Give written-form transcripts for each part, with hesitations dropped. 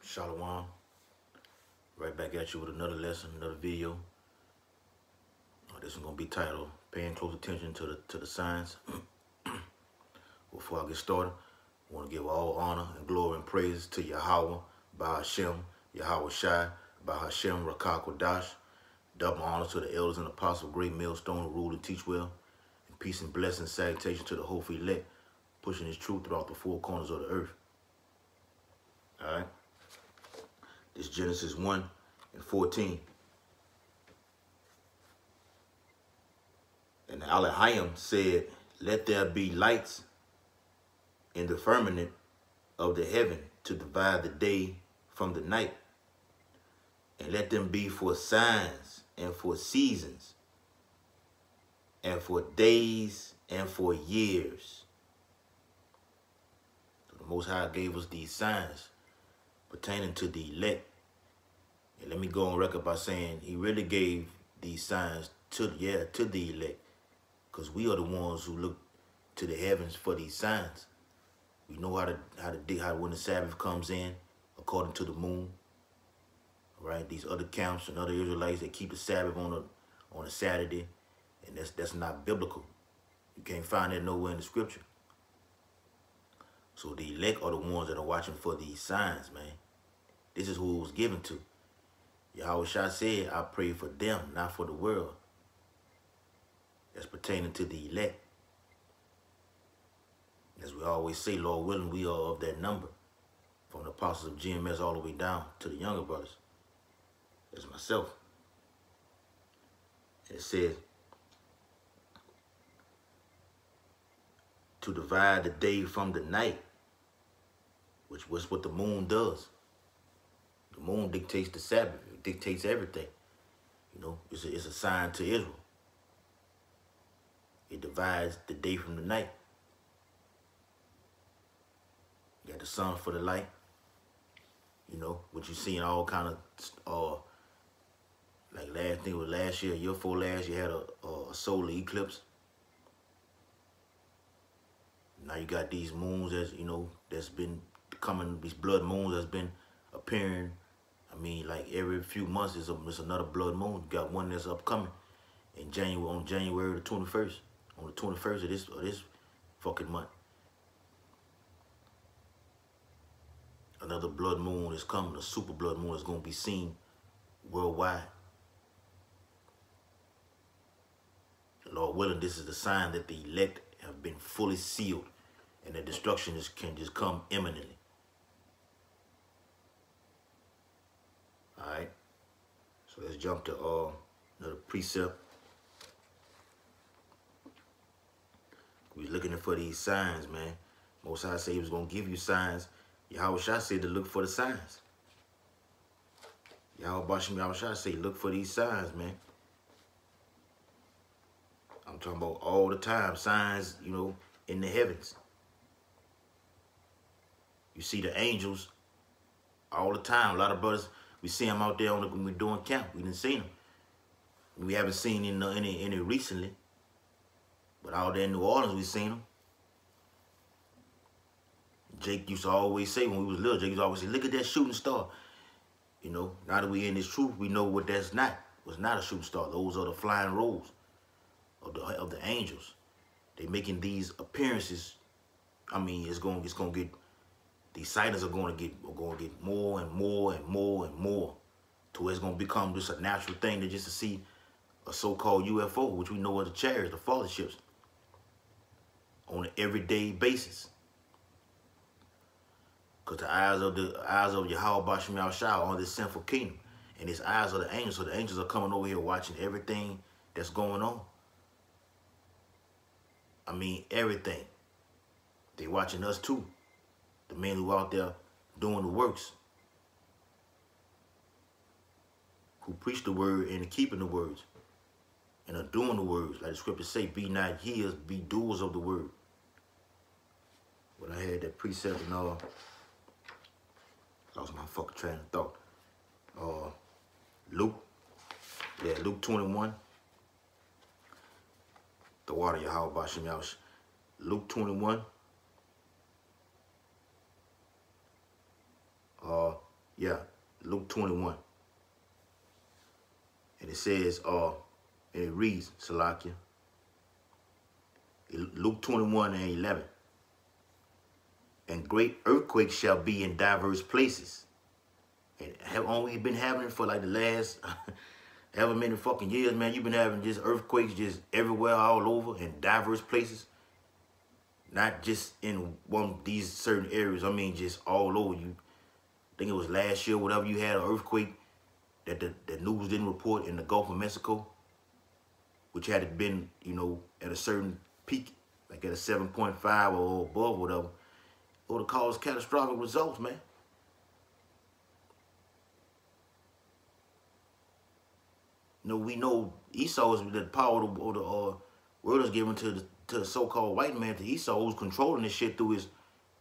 Shalom. Right back at you with another lesson, another video. This is gonna be titled "Paying Close Attention to the Signs." Before I get started, I want to give all honor and glory and praise to Yahweh, by Hashem, Yahweh Shai, by Hashem, Rakak Wadash. Double honor to the elders and apostles, great millstone, who rule and teach well. And peace and blessings, salutation to the hopeful elect, pushing his truth throughout the four corners of the earth. All right. This Genesis 1:14. And Elohim said, "Let there be lights in the firmament of the heaven to divide the day from the night, and let them be for signs and for seasons and for days and for years." So the Most High gave us these signs pertaining to the elect. And let me go on record by saying he really gave these signs to the elect, because we are the ones who look to the heavens for these signs. We know how when the Sabbath comes in according to the moon. Right? These other camps and other Israelites, they keep the Sabbath on a Saturday, and that's not biblical. You can't find that nowhere in the scripture. So the elect are the ones that are watching for these signs, man. This is who it was given to. Yahweh Shai said, "I pray for them, not for the world." That's pertaining to the elect. As we always say, Lord willing, we are of that number. From the apostles of GMS all the way down to the younger brothers. That's myself. It says, to divide the day from the night, which was what the moon does. The moon dictates the Sabbath. It dictates everything. You know, it's a sign to Israel. It divides the day from the night. You got the sun for the light. You know, what you see in all kind of, like last year, year before last, you had a solar eclipse. Now you got these moons that's been coming, these blood moons that's been appearing. I mean, like every few months is another blood moon. You got one that's upcoming in January, on January the 21st. On the 21st of this fucking month. Another blood moon is coming, a super blood moon is going to be seen worldwide. Lord willing, this is the sign that the elect have been fully sealed and that destruction can just come imminently. All right. So let's jump to another precept. We're looking for these signs, man. Most High said he was going to give you signs. Yahweh Shai said to look for the signs. Yahweh Shai said look for these signs, man. I'm talking about all the time. Signs, in the heavens. You see the angels all the time. A lot of brothers, we see them out there when we're doing camp. We didn't see them. We haven't seen any recently. But out there in New Orleans, we seen them. Jake used to always say, when we was little, Jake used to always say, "Look at that shooting star." You know, now that we in this truth, we know what that's not. It's not a shooting star. Those are the flying rolls of the angels. They making these appearances. I mean, it's gonna get, these sightings are gonna get more and more and more and more, to where it's gonna become just a natural thing to see a so-called UFO, which we know are the chariots, the father ships, on an everyday basis. Because the eyes of Yahweh Bashim Yahushua are on this sinful kingdom. And his eyes are the angels. So the angels are coming over here watching everything that's going on. I mean, everything. They watching us too. The men who out there doing the works. Who preach the word and are keeping the words. And are doing the words. Like the scriptures say, be not hearers, be doers of the word. When I had that precept and all, lost my fucking train of thought. Luke 21. The water Yahweh Bashim Yahushua. Luke 21. Yeah, Luke 21. And it says, and it reads, Salakia, Luke 21 and 11. And great earthquakes shall be in diverse places. And have only been having it for like the last however many fucking years, man. You've been having just earthquakes just everywhere, all over, in diverse places. Not just in one of these certain areas. I mean, just all over. You think it was last year, whatever, you had an earthquake that the news didn't report in the Gulf of Mexico, which had been, you know, at a certain peak, like at a 7.5 or above, whatever. It would have caused catastrophic results, man. You know, we know Esau is the power of the world is given to the so-called white man, to Esau, who's controlling this shit through his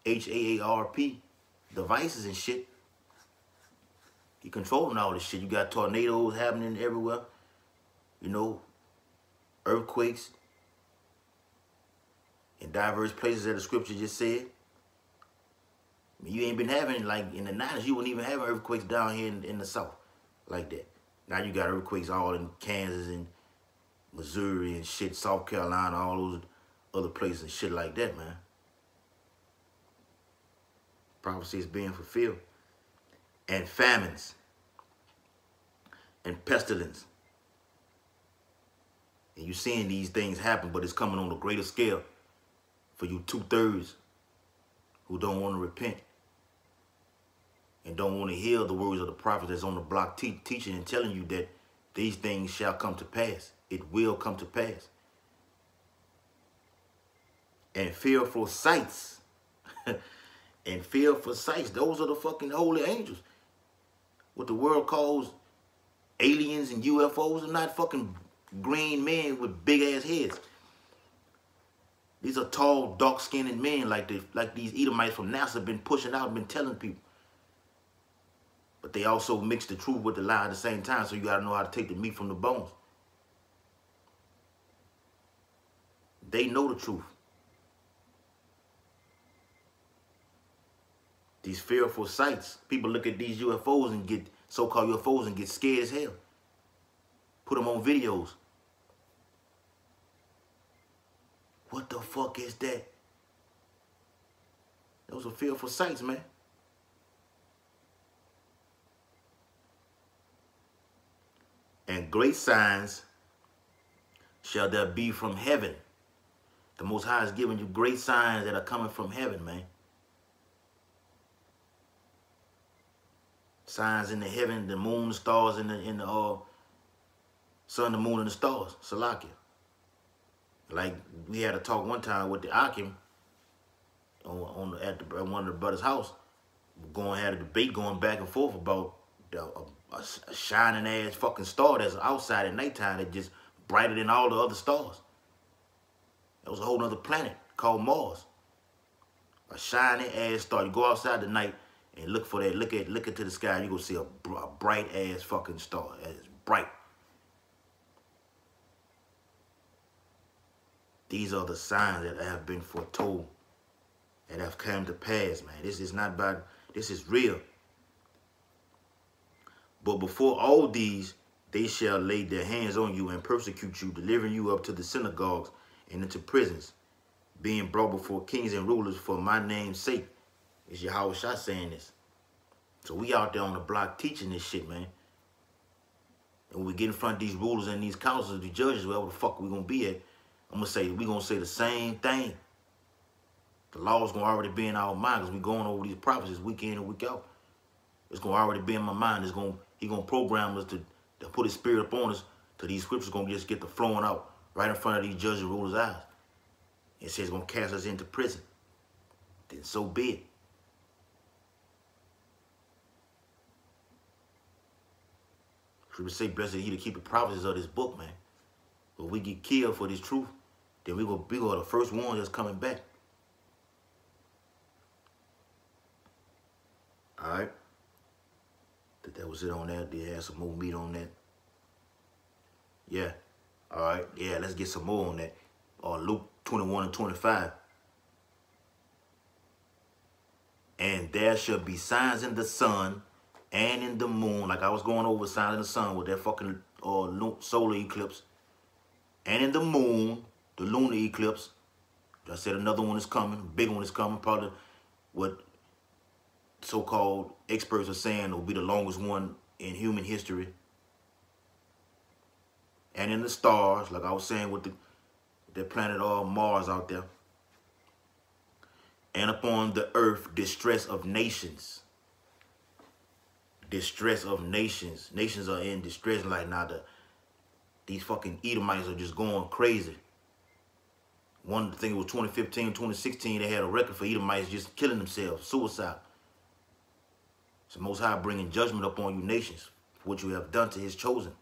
HAARP devices and shit. He controlling all this shit. You got tornadoes happening everywhere. You know, earthquakes in diverse places that the scripture just said. I mean, you ain't been having, like, in the 90s, you wouldn't even have earthquakes down here in the South like that. Now you got earthquakes all in Kansas and Missouri and shit, South Carolina, all those other places and shit like that, man. Prophecy is being fulfilled. And famines and pestilence. And you're seeing these things happen, but it's coming on a greater scale for you 2/3 who don't want to repent and don't want to hear the words of the prophet that's on the block teaching and telling you that these things shall come to pass. It will come to pass. And fearful sights. And fearful sights. Those are the fucking holy angels. What the world calls aliens and UFOs are not fucking green men with big ass heads. These are tall, dark-skinned men like these Edomites from NASA been pushing out and been telling people. But they also mix the truth with the lie at the same time, so you gotta know how to take the meat from the bones. They know the truth. These fearful sights. People look at these UFOs and get, so-called UFOs, and get scared as hell. Put them on videos. What the fuck is that? Those are fearful sights, man. And great signs shall there be from heaven. The Most High is giving you great signs that are coming from heaven, man. Signs in the heaven, the moon, the stars, in the sun, the moon, and the stars. Salakia. Like we had a talk one time with the Akim at one of the brothers' house. Had a debate going back and forth about a shining ass fucking star that's outside at nighttime that just brighter than all the other stars. That was a whole other planet called Mars. A shining ass star. You go outside at night and look for that. Look into the sky. You gonna see a bright ass fucking star. It's bright. These are the signs that have been foretold and have come to pass, man. This is not about. This is real. But before all these, they shall lay their hands on you and persecute you, delivering you up to the synagogues and into prisons, being brought before kings and rulers for my name's sake. It's Yahweh Shah saying this. So we out there on the block teaching this shit, man. And when we get in front of these rulers and these councils, these judges, wherever the fuck we gonna be at, we gonna say the same thing. The law's gonna already be in our minds because we going over these prophecies week in and week out. It's gonna already be in my mind. He gonna program us to put his spirit upon us till these scriptures gonna just get to flowing out right in front of these judges and rulers' eyes. It says it's gonna cast us into prison. Then so be it. Scripture say, blessed is he to keep the prophecies of this book, man. But we get killed for this truth, then we gonna be the first one that's coming back. All right. That was it on that. They had some more meat on that. Yeah. All right. Yeah, let's get some more on that. Luke 21 and 25. And there shall be signs in the sun and in the moon, like I was going over signs in the sun with that fucking solar eclipse, and in the moon, the lunar eclipse. I said another one is coming, a big one is coming, probably what so-called experts are saying will be the longest one in human history. And in the stars, like I was saying with the planet Mars out there. And upon the earth, distress of nations. Distress of nations. Nations are in distress like now. These fucking Edomites are just going crazy. One thing, it was 2015, 2016, they had a record for Edomites just killing themselves, suicide. It's the Most High bringing judgment upon you nations for what you have done to his chosen.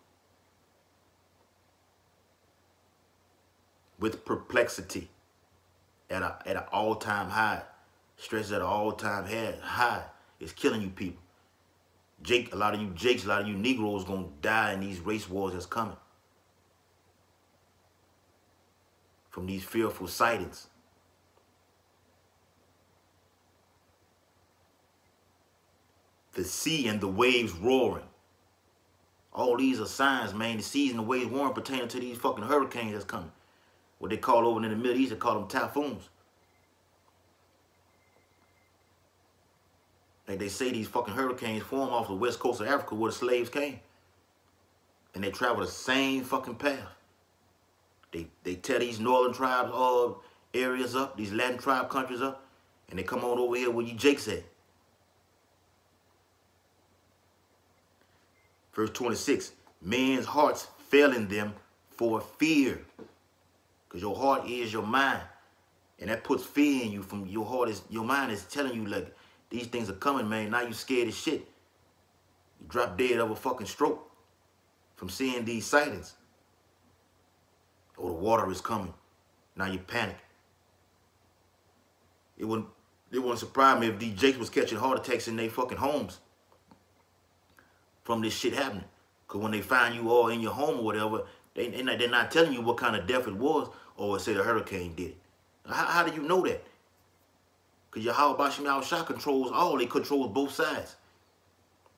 With perplexity at an all-time high. Stress at an all-time high. It's killing you people. A lot of you Jakes, a lot of you Negroes gonna die in these race wars that's coming. From these fearful sightings. The sea and the waves roaring. All these are signs, man. The seas and the waves roaring pertaining to these fucking hurricanes that's coming. What they call over in the Middle East, they call them typhoons. Like they say these fucking hurricanes form off the west coast of Africa where the slaves came. And they travel the same fucking path. They tear these northern tribes areas up, these Latin tribe countries up, and they come on over here where you Jakes at. Verse 26, men's hearts failing them for fear. Because your heart is your mind. And that puts fear in you from your heart. Your mind is telling you, like, these things are coming, man. Now you scared as shit. You drop dead of a fucking stroke from seeing these sightings. Or the water is coming. Now you panic. It wouldn't surprise me if these Jakes was catching heart attacks in their fucking homes from this shit happening. Because when they find you all in your home or whatever, they're not telling you what kind of death it was or say the hurricane did it. How do you know that? Because Yahweh Bashim Yahushua controls all. They controls both sides.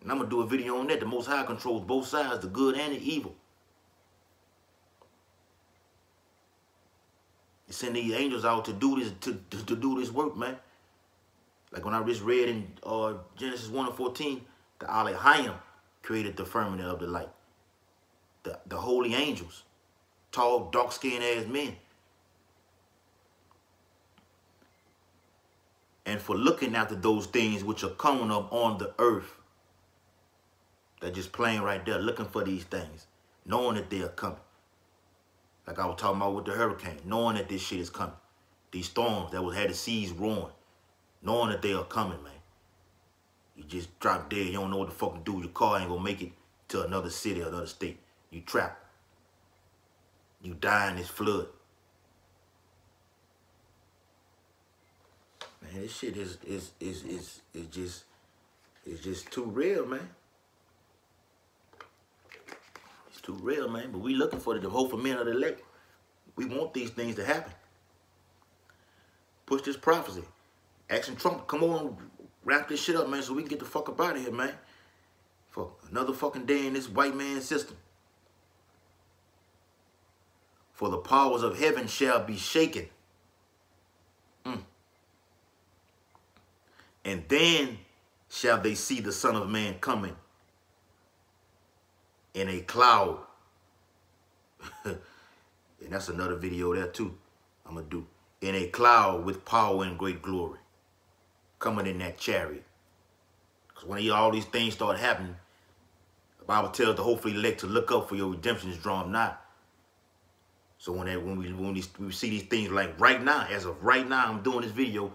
And I'm going to do a video on that. The Most High controls both sides, the good and the evil. He send these angels out to do this to do this work, man. Like when I just read in Genesis 1:14, the Alehayim created the firmament of the light. The holy angels, tall, dark-skinned ass men. And for looking after those things which are coming up on the earth. They're just playing right there, looking for these things, knowing that they are coming. Like I was talking about with the hurricane, knowing that this shit is coming. These storms that had the seas roaring, knowing that they are coming, man. You just drop dead, you don't know what the fuck to do. Your car ain't gonna make it to another city or another state. You trapped. You die in this flood. Man, this shit is just too real, man. It's too real, man. But we looking for the hope for men of the elect. We want these things to happen. Push this prophecy. Action Trump, come on, wrap this shit up, man, so we can get the fuck up out of here, man. For another fucking day in this white man system. For the powers of heaven shall be shaken. And then shall they see the Son of Man coming in a cloud. And that's another video there too. I'm going to do. In a cloud with power and great glory. Coming in that chariot. Because when all these things start happening, the Bible tells the hopefully elect to look up for your redemption is drawn nigh. So when we see these things like right now, as of right now, I'm doing this video,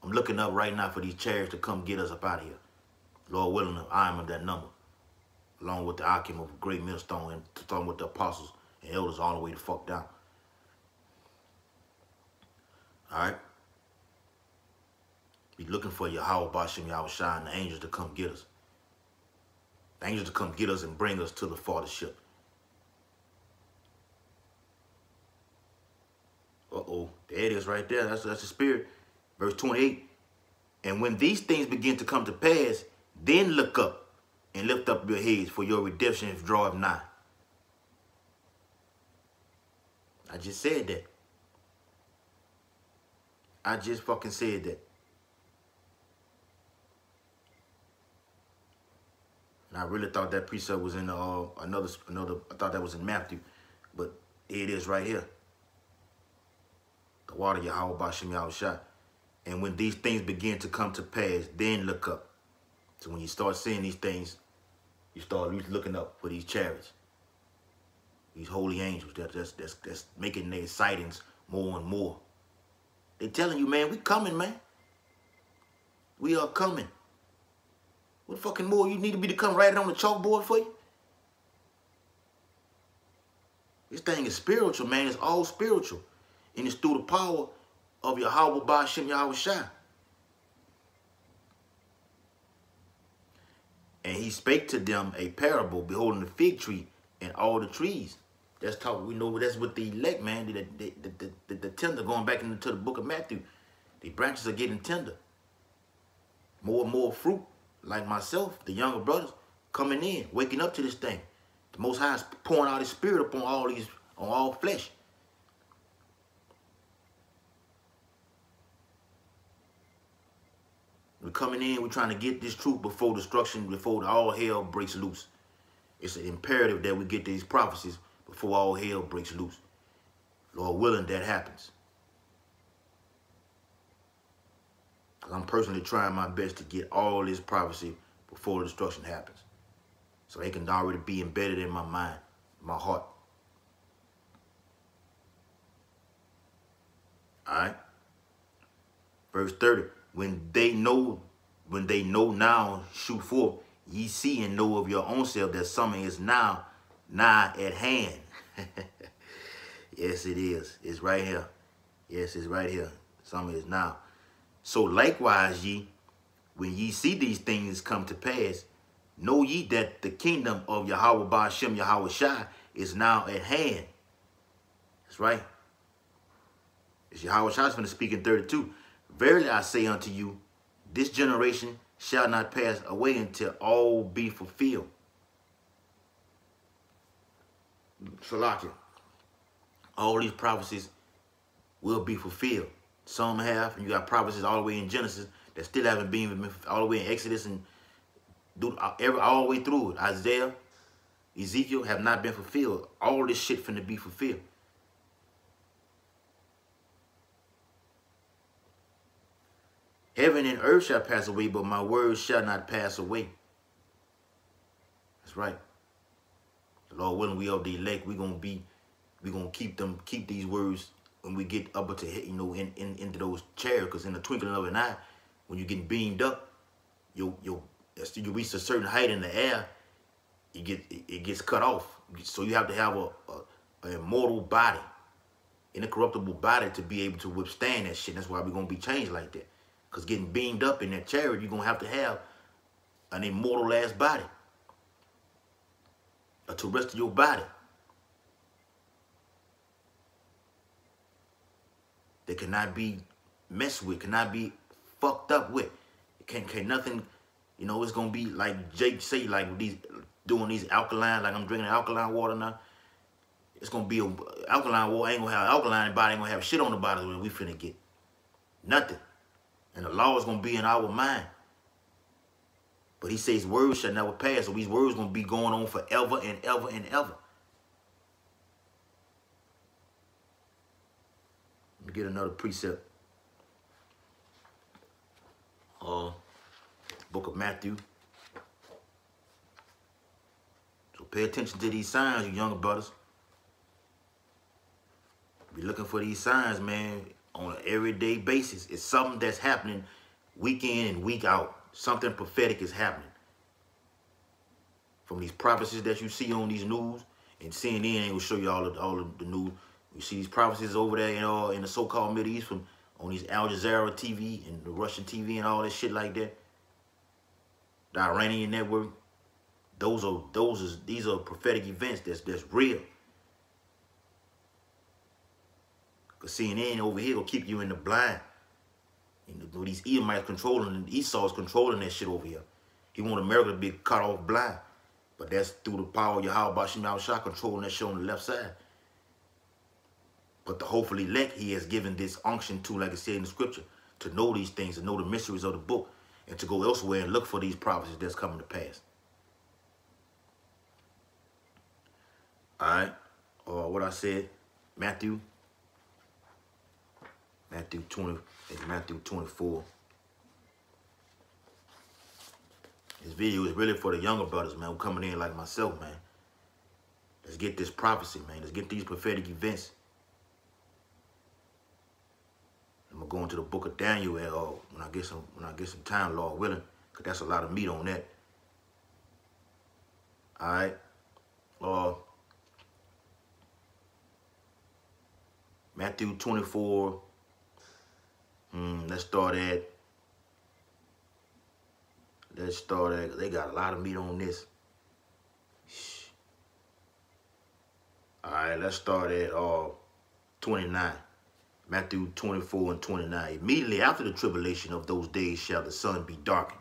I'm looking up right now for these chariots to come get us up out of here. Lord willing, I am of that number. Along with the Akim of great millstone and talking with the apostles and elders all the way the fuck down. Alright? Be looking for Yahweh Bashim Yahushua and the angels to come get us. The angels to come get us and bring us to the fathership. Uh-oh. There it is right there. That's the spirit. Verse 28. And when these things begin to come to pass, then look up and lift up your heads, for your redemption is draweth nigh. I just said that. I just fucking said that. And I really thought that precept was in another. I thought that was in Matthew, but it is right here. The water Yahweh Bashim Yahushua. And when these things begin to come to pass, then look up. So when you start seeing these things, you start looking up for these chariots, these holy angels that's making their sightings more and more. They're telling you, man, we coming, man. We are coming. What fucking more you need to be to come write it on the chalkboard for you? This thing is spiritual, man. It's all spiritual. And it's through the power of Yahweh Ba'ashem Yahushua. And he spake to them a parable, beholding the fig tree and all the trees. That's talk. We know that's what the elect, man. The tender, going back into the book of Matthew. The branches are getting tender. More and more fruit, like myself, the younger brothers, coming in, waking up to this thing. The Most High is pouring out his spirit upon on all flesh. We're coming in, we're trying to get this truth before destruction, before all hell breaks loose. It's an imperative that we get these prophecies before all hell breaks loose. Lord willing, that happens. I'm personally trying my best to get all this prophecy before destruction happens, so they can already be embedded in my mind, my heart. All right. Verse 30. When they know now, shoot forth, ye see and know of your own self that summer is now nigh at hand. Yes, it is. It's right here. Yes, it's right here. Summer is now. So likewise, ye, when ye see these things come to pass, know ye that the kingdom of Yahweh Ba'ashem Yahushua is now at hand. That's right. It's Yahushua going to speak in 32. Verily I say unto you, this generation shall not pass away until all be fulfilled. Salakia. All these prophecies will be fulfilled. Some have, and you got prophecies all the way in Genesis that still haven't been, all the way in Exodus and all the way through it. Isaiah, Ezekiel have not been fulfilled. All this shit finna be fulfilled. Heaven and earth shall pass away, but my words shall not pass away. That's right. The Lord willing, we of the elect, we're gonna keep these words when we get up to into those chairs, because in the twinkling of an eye, when you're getting beamed up, you reach a certain height in the air, it gets cut off. So you have to have an immortal body, an incorruptible body to be able to withstand that shit. That's why we're gonna be changed like that. Because getting beamed up in that chariot, you're going to have an immortal ass body. A terrestrial body. That cannot be messed with, cannot be fucked up with. It can't nothing, it's going to be like Jake say, like doing these alkaline, like I'm drinking alkaline water now. It's going to be alkaline water, ain't going to have alkaline body, ain't going to have shit on the bottom when we finna get. Nothing. And the law is going to be in our mind. But he says words shall never pass. So these words going to be going on forever and ever and ever. Let me get another precept. Book of Matthew. So pay attention to these signs, you younger brothers. Be looking for these signs, man. On an everyday basis. It's something that's happening week in and week out. Something prophetic is happening. From these prophecies that you see on these news, and CNN ain't gonna show you all of the news. You see these prophecies over there, in the so-called Middle East, on these Al Jazeera TV and the Russian TV and all that shit like that. The Iranian network. These are prophetic events that's real. Because CNN over here will keep you in the blind. These Edomites controlling, and Esau's controlling that shit over here. He want America to be cut off blind. But that's through the power of Yahweh Bashim Yahushua controlling that shit on the left side. But the hopefully elect, he has given this unction to, like I said in the scripture, to know these things, to know the mysteries of the book, and to go elsewhere and look for these prophecies that's coming to pass. All right. What I said, Matthew 20, Matthew 24. This video is really for the younger brothers, man, who coming in like myself, man. Let's get this prophecy, man. Let's get these prophetic events. I'm gonna go into the book of Daniel when I get some time, Lord willing, because that's a lot of meat on that. All right. Matthew 24. Let's start at. They got a lot of meat on this. All right, let's start at 29. Matthew 24 and 29. Immediately after the tribulation of those days shall the sun be darkened.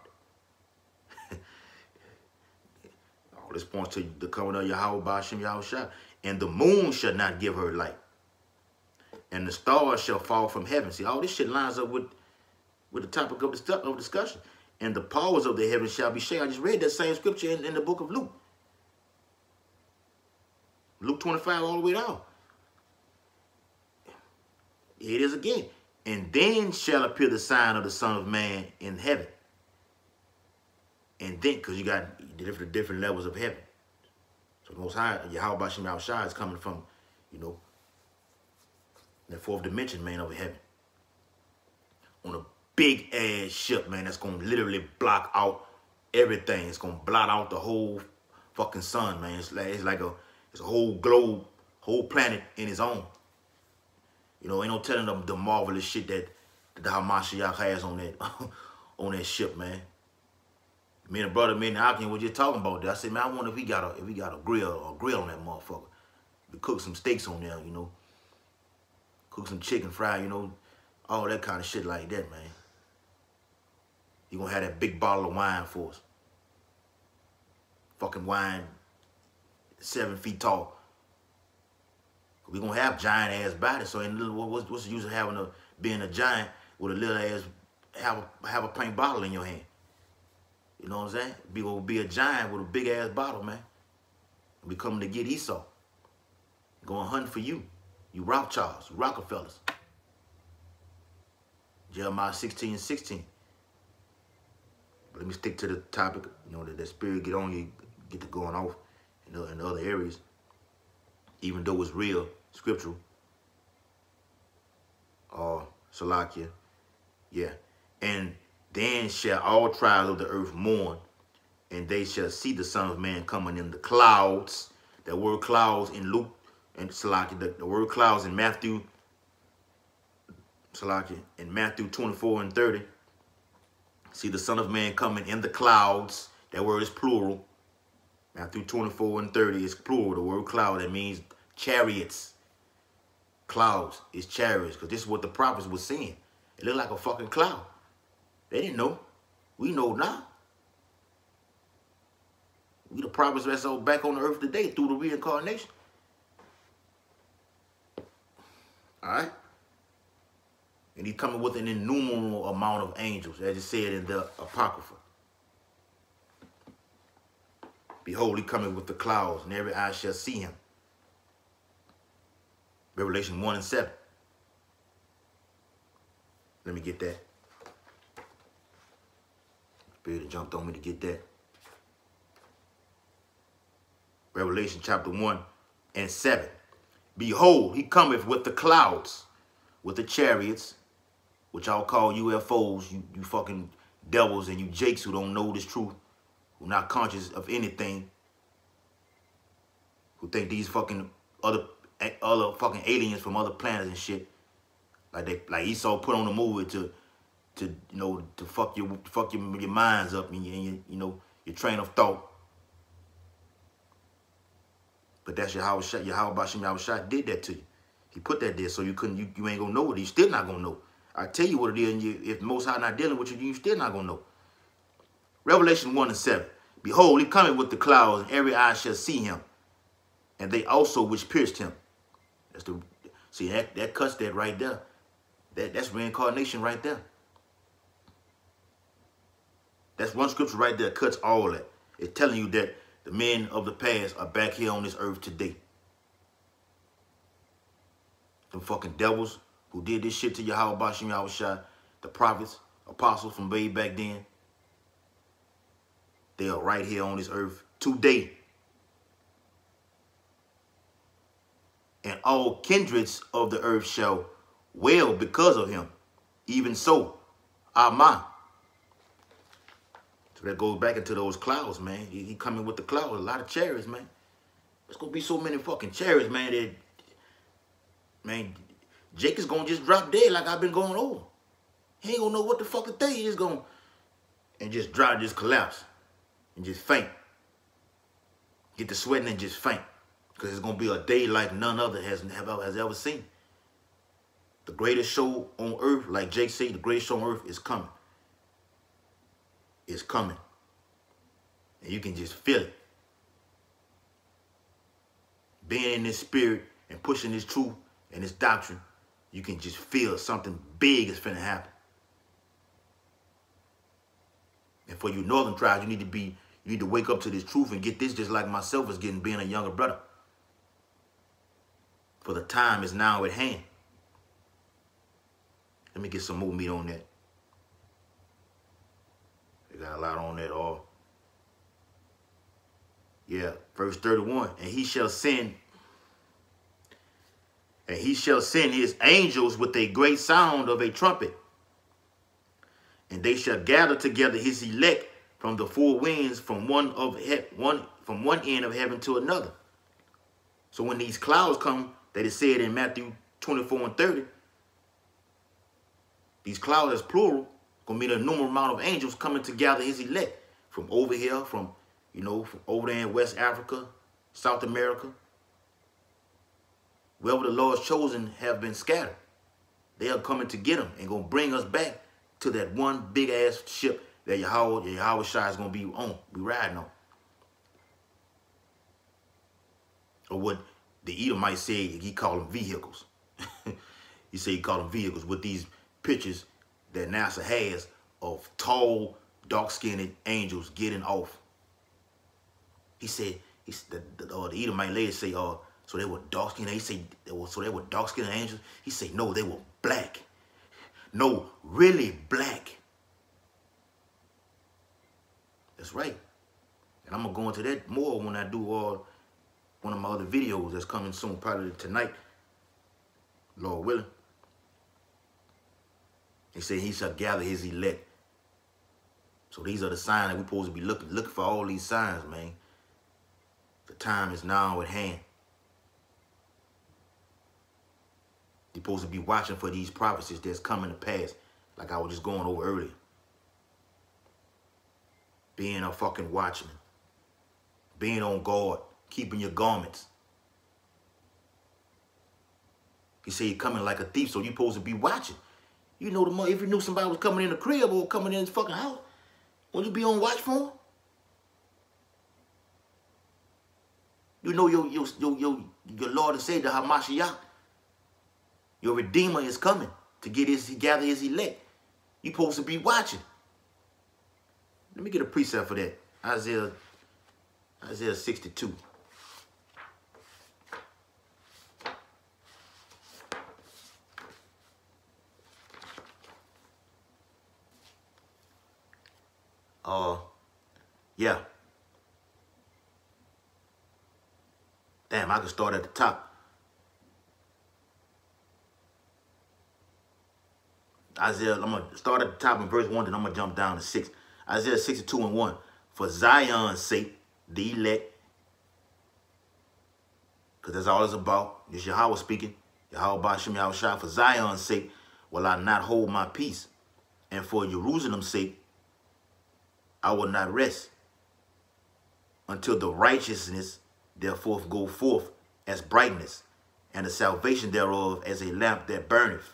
All this points to the coming of Yahweh Bashim Yahushua. And the moon shall not give her light. And the stars shall fall from heaven. See, all this shit lines up with the topic of discussion. And the powers of the heavens shall be shaken. I just read that same scripture in the book of Luke. Luke 25 all the way down. Here it is again. And then shall appear the sign of the Son of Man in heaven. And then, because you got different levels of heaven. So the Most High, Yahweh Bashim Yahushua is coming from, you know, the fourth dimension, man, of heaven. On a big ass ship, man, that's gonna literally block out everything. It's gonna blot out the whole fucking sun, man. It's a whole globe, whole planet in its own. You know, ain't no telling them the marvelous shit that the Hamashiach has on that on that ship, man. Me and the brother, me and the Alkin were just talking about that. I said, man, I wonder if we got a grill on that motherfucker. We cook some steaks on there, you know. Cook some chicken fry, you know, all that kind of shit like that, man. You gonna have that big bottle of wine for us. Fucking wine, 7 feet tall. We gonna have giant ass bodies. So what's the use of being a giant with a little ass have a pint bottle in your hand? You know what I'm saying? Gonna be a giant with a big ass bottle, man. We coming to get Esau. Going hunting for you. You Rothschilds, Rockefellers. Jeremiah 16:16. But let me stick to the topic. You know, that spirit get on you, get to going off in other areas. Even though it's real, scriptural. Salakia. Yeah. And then shall all tribes of the earth mourn, and they shall see the Son of Man coming in the clouds. That word clouds in Luke and Salakia, the word clouds in Matthew, Salakia, in Matthew 24 and 30. See the Son of Man coming in the clouds. That word is plural. Matthew 24 and 30 is plural. The word cloud, that means chariots. Clouds is chariots, because this is what the prophets were seeing. It looked like a fucking cloud. They didn't know. We know now. We the prophets that's all back on the earth today through the reincarnation. All right? And he's coming with an innumerable amount of angels, as it said in the Apocrypha. Behold, he coming with the clouds, and every eye shall see him. Revelation 1 and 7. Let me get that. Spirit jumped on me to get that. Revelation chapter 1 and 7. Behold, he cometh with the clouds, with the chariots, which I'll call UFOs, you fucking devils and you jakes who don't know this truth, who not conscious of anything, who think these fucking other fucking aliens from other planets and shit, like Esau put on the movie to you know, to fuck your minds up and you know, your train of thought. But that's Yahweh Bashim Yahushua did that to you. He put that there so you ain't gonna know what. You still not gonna know. I tell you what it is, and if Most High not dealing with you, you still not gonna know. Revelation 1 and 7. Behold, he cometh with the clouds, and every eye shall see him, and they also which pierced him. That's the see that cuts that right there. That's reincarnation right there. That's one scripture right there, cuts all that. It's telling you that the men of the past are back here on this earth today. Them fucking devils who did this shit to Yahweh Bashim Yahushua, the prophets, apostles from way back then, they are right here on this earth today. And all kindreds of the earth shall wail because of him. Even so, Amen. So that goes back into those clouds, man. He coming with the clouds, a lot of chariots, man. There's gonna be so many fucking chariots, man, that, man, Jake is gonna just drop dead like I've been going over. He ain't gonna know what the fuck to think. He just gonna, and just drop, just collapse, and just faint. Get the sweating and just faint. Because it's gonna be a day like none other has ever seen. The greatest show on earth, like Jake said, the greatest show on earth is coming. It's coming. And you can just feel it. Being in this spirit and pushing this truth and this doctrine, you can just feel something big is finna happen. And for you northern tribes, you need to wake up to this truth and get this just like myself is getting, being a younger brother. For the time is now at hand. Let me get some more meat on that. They got a lot on that all. Yeah, verse 31. And he shall send his angels with a great sound of a trumpet. And they shall gather together his elect from the four winds, from one end of heaven to another. So when these clouds come, that is said in Matthew 24 and 30, these clouds as plural, gonna mean a numerous amount of angels coming to gather his elect from over here, from over there in West Africa, South America. Wherever the Lord's chosen have been scattered, they are coming to get them and gonna bring us back to that one big ass ship that Yahweh Shai is gonna be riding on. Or what the Edomite said, he called them vehicles. He said he called them vehicles with these pictures that NASA has of tall, dark-skinned angels getting off. He said, the Edomite lady say, so they were dark-skinned. He said, so they were dark-skinned angels. He said, no, they were black. No, really black. That's right. And I'm going to go into that more when I do one of my other videos that's coming soon, probably tonight, Lord willing. He said he shall gather his elect. So these are the signs that we're supposed to be looking for, all these signs, man. The time is now at hand. You're supposed to be watching for these prophecies that's coming to pass, like I was just going over earlier. Being a fucking watchman. Being on guard. Keeping your garments. He said you're coming like a thief, so you're supposed to be watching. You know, if you knew somebody was coming in the crib or coming in his fucking house, wouldn't you be on watch for him? You know your Lord and Savior, Hamashiach, your Redeemer is coming to gather his elect. You're supposed to be watching. Let me get a precept for that. Isaiah 62. Yeah. Damn, I can start at the top. Isaiah, I'm going to start at the top in verse 1, then I'm going to jump down to 6. Isaiah 62 and 1. For Zion's sake, the elect, because that's all it's about. It's Yahweh speaking. Yahweh Bashim Yahushua. For Zion's sake will I not hold my peace, and for Jerusalem's sake I will not rest, until the righteousness therefore go forth as brightness, and the salvation thereof as a lamp that burneth.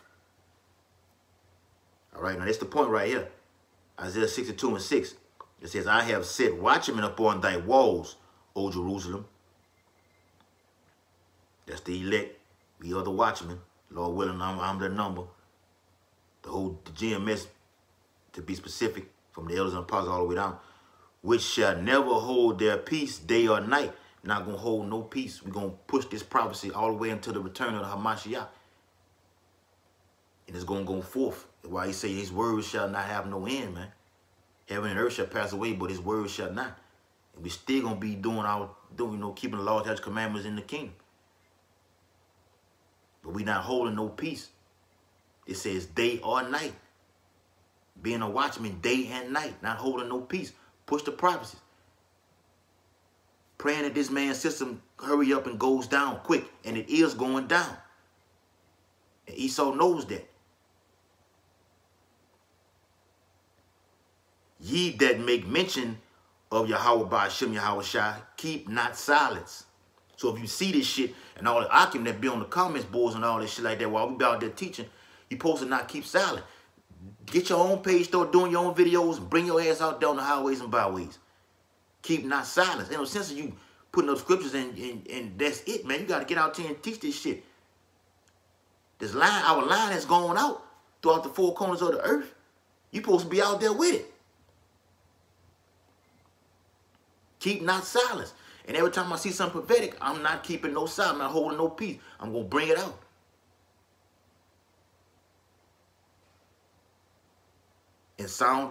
All right, now that's the point right here. Isaiah 62 and 6. It says, I have set watchmen upon thy walls, O Jerusalem. That's the elect. We are the watchmen. Lord willing, I'm their number. The GMS, to be specific, from the elders and apostles all the way down, which shall never hold their peace day or night. Not going to hold no peace. We're going to push this prophecy all the way into the return of the Hamashiach. And it's going to go forth. Why he say his words shall not have no end, man. Heaven and earth shall pass away, but his words shall not. And we still going to be keeping the law, statutes, commandments in the kingdom. But we not holding no peace. It says day or night. Being a watchman day and night, not holding no peace. Push the prophecies. Praying that this man's system hurry up and goes down quick. And it is going down. And Esau knows that. Ye that make mention of Yahweh by Hashem Yahweh Shai, keep not silence. So if you see this shit and all the argument that be on the comments boards and all this shit like that while we be out there teaching, you supposed to not keep silent. Get your own page, start doing your own videos, and bring your ass out there on the highways and byways. Keep not silence. Ain't no sense of you putting up scriptures and that's it, man. You got to get out there and teach this shit. This line, our line has gone out throughout the four corners of the earth. You supposed to be out there with it. Keep not silence. And every time I see something prophetic, I'm not keeping no silence. I'm not holding no peace. I'm going to bring it out. And sound